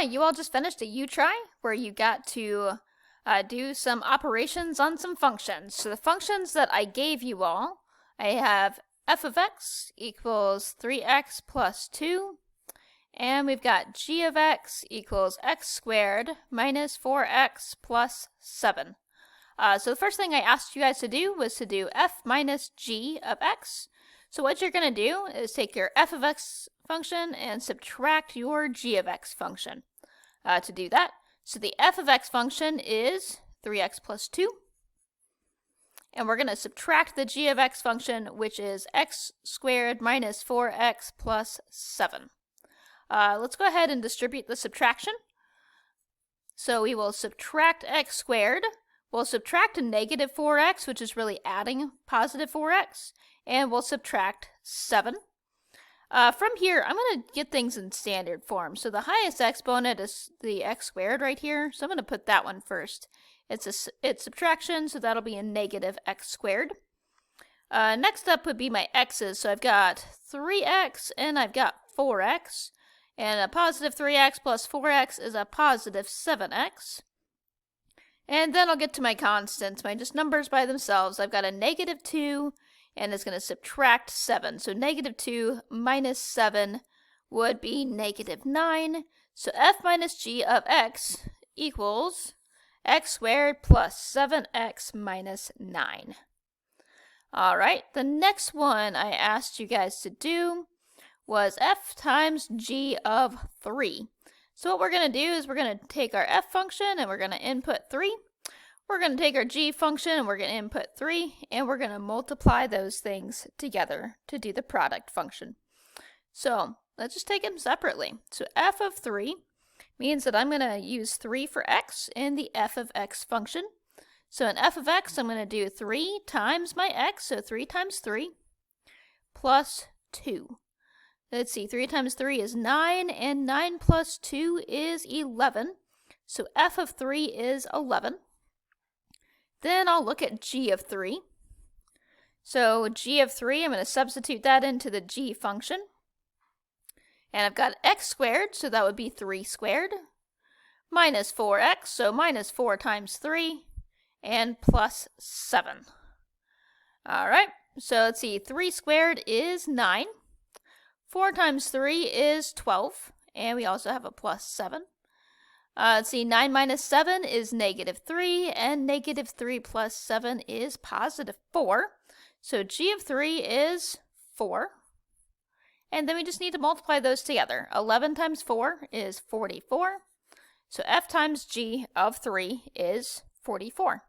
Alright, you all just finished a U-try where you got to do some operations on some functions. So the functions that I gave you all, I have f of x equals 3x plus 2, and we've got g of x equals x squared minus 4x plus 7. So the first thing I asked you guys to do was to do f minus g of x. So what you're going to do is take your f of x function and subtract your g of x function to do that. So the f of x function is 3x plus 2. And we're going to subtract the g of x function, which is x squared minus 4x plus 7. Let's go ahead and distribute the subtraction. So we will subtract x squared. We'll subtract a negative 4x, which is really adding positive 4x. And we'll subtract 7. From here, I'm going to get things in standard form. So the highest exponent is the x squared right here. So I'm going to put that one first. It's subtraction, so that'll be a negative x squared. Next up would be my x's. So I've got 3x and I've got 4x. And a positive 3x plus 4x is a positive 7x. And then I'll get to my constants, my just numbers by themselves. I've got a negative 2, and it's going to subtract 7. So negative 2 minus 7 would be negative 9. So f minus g of x equals x squared plus 7x minus 9. All right, the next one I asked you guys to do was f times g of 3. So what we're going to do is we're going to take our f function and we're going to input 3. We're going to take our g function and we're going to input 3. And we're going to multiply those things together to do the product function. So let's just take them separately. So f of 3 means that I'm going to use 3 for x in the f of x function. So in f of x, I'm going to do 3 times my x, so 3 times 3, plus 2. Let's see, 3 times 3 is 9, and 9 plus 2 is 11. So f of 3 is 11. Then I'll look at g of 3. So g of 3, I'm going to substitute that into the g function. And I've got x squared, so that would be 3 squared, minus 4x, so minus 4 times 3, and plus 7. All right, so let's see, 3 squared is 9. 4 times 3 is 12, and we also have a plus 7. Let's see, 9 minus 7 is negative 3, and negative 3 plus 7 is positive 4. So g of 3 is 4. And then we just need to multiply those together. 11 times 4 is 44. So f times g of 3 is 44.